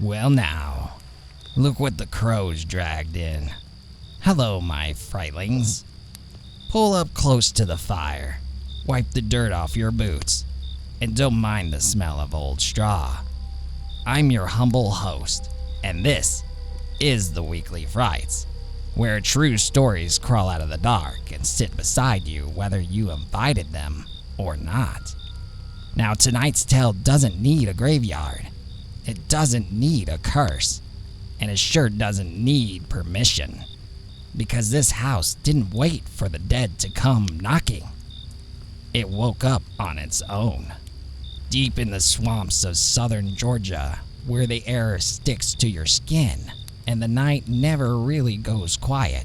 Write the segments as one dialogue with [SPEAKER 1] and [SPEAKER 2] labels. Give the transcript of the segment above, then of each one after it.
[SPEAKER 1] Well now, look what the crows dragged in. Hello, my frightlings. Pull up close to the fire, wipe the dirt off your boots, and don't mind the smell of old straw. I'm your humble host, and this is the Weekly Frights, where true stories crawl out of the dark and sit beside you whether you invited them or not. Now, tonight's tale doesn't need a graveyard. It doesn't need a curse, and it sure doesn't need permission, because this house didn't wait for the dead to come knocking. It woke up on its own. Deep in the swamps of southern Georgia, where the air sticks to your skin and the night never really goes quiet,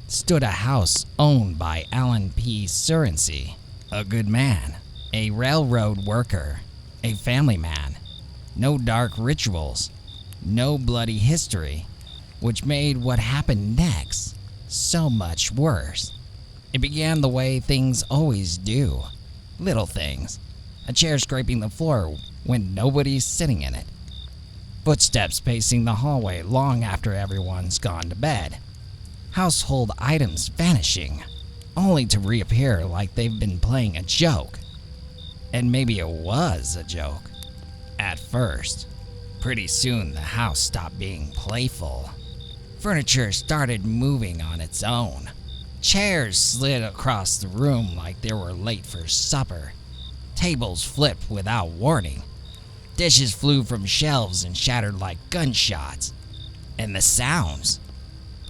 [SPEAKER 1] stood a house owned by Alan P. Surrency, a good man, a railroad worker, a family man. No dark rituals, no bloody history, which made what happened next so much worse. It began the way things always do. Little things. A chair scraping the floor when nobody's sitting in it. Footsteps pacing the hallway long after everyone's gone to bed. Household items vanishing, only to reappear like they've been playing a joke. And maybe it was a joke. At first. Pretty soon the house stopped being playful. Furniture started moving on its own. Chairs slid across the room like they were late for supper. Tables flipped without warning. Dishes flew from shelves and shattered like gunshots. And the sounds.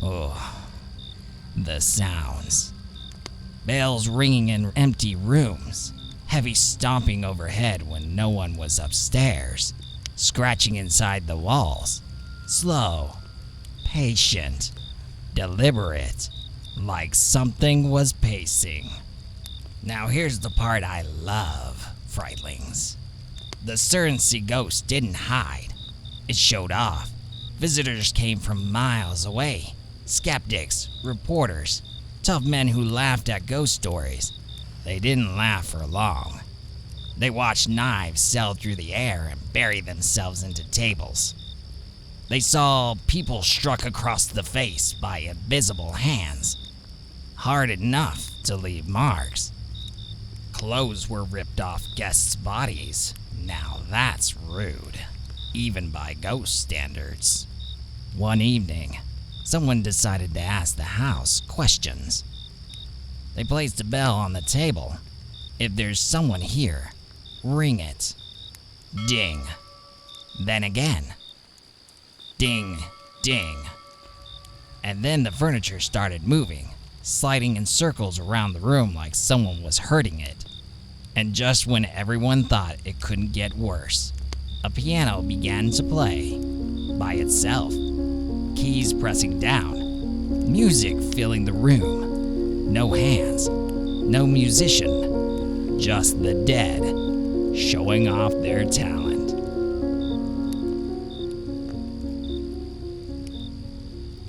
[SPEAKER 1] Oh, the sounds. Bells ringing in empty rooms. Heavy stomping overhead when no one was upstairs. Scratching inside the walls. Slow. Patient. Deliberate. Like something was pacing. Now here's the part I love, frightlings. The Surrency Ghost didn't hide. It showed off. Visitors came from miles away. Skeptics, reporters, tough men who laughed at ghost stories. They didn't laugh for long. They watched knives sail through the air and bury themselves into tables. They saw people struck across the face by invisible hands. Hard enough to leave marks. Clothes were ripped off guests' bodies. Now that's rude, even by ghost standards. One evening, someone decided to ask the house questions. They placed a bell on the table. If there's someone here, ring it. Ding. Then again. Ding, ding. And then the furniture started moving, sliding in circles around the room like someone was hurting it. And just when everyone thought it couldn't get worse, a piano began to play by itself. Keys pressing down, music filling the room. No hands, no musician, just the dead showing off their talent.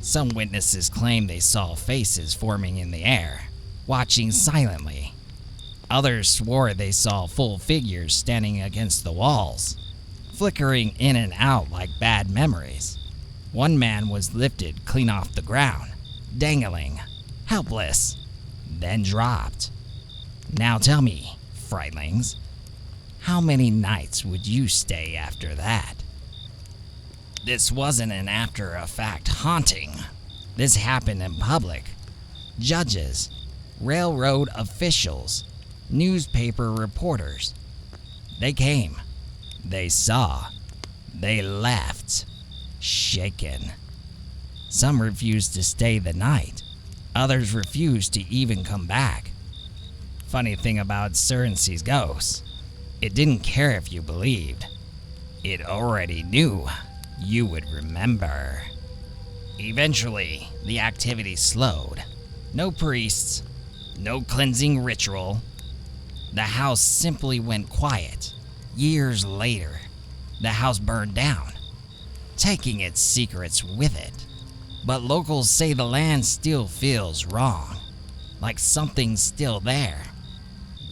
[SPEAKER 1] Some witnesses claim they saw faces forming in the air, watching silently. Others swore they saw full figures standing against the walls, flickering in and out like bad memories. One man was lifted clean off the ground, dangling, helpless, then dropped. Now tell me, frightlings, how many nights would you stay after that? This wasn't an after-effect haunting. This happened in public. Judges, railroad officials, newspaper reporters. They came. They saw. They left. Shaken. Some refused to stay the night. Others refused to even come back. Funny thing about Surrency's ghost, it didn't care if you believed. It already knew you would remember. Eventually, the activity slowed. No priests, no cleansing ritual. The house simply went quiet. Years later, the house burned down, taking its secrets with it. But locals say the land still feels wrong, like something's still there,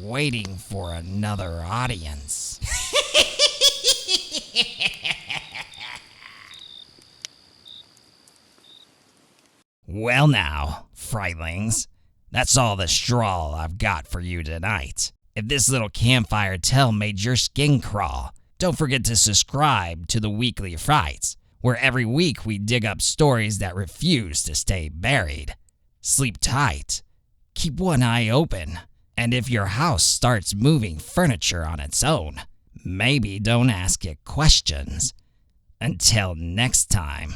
[SPEAKER 1] waiting for another audience. Well now, frightlings, that's all the straw I've got for you tonight. If this little campfire tale made your skin crawl, don't forget to subscribe to the Weekly Frights, where every week we dig up stories that refuse to stay buried. Sleep tight, keep one eye open, and if your house starts moving furniture on its own, maybe don't ask it questions. Until next time,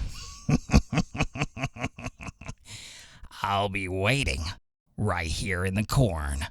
[SPEAKER 1] I'll be waiting right here in the corn.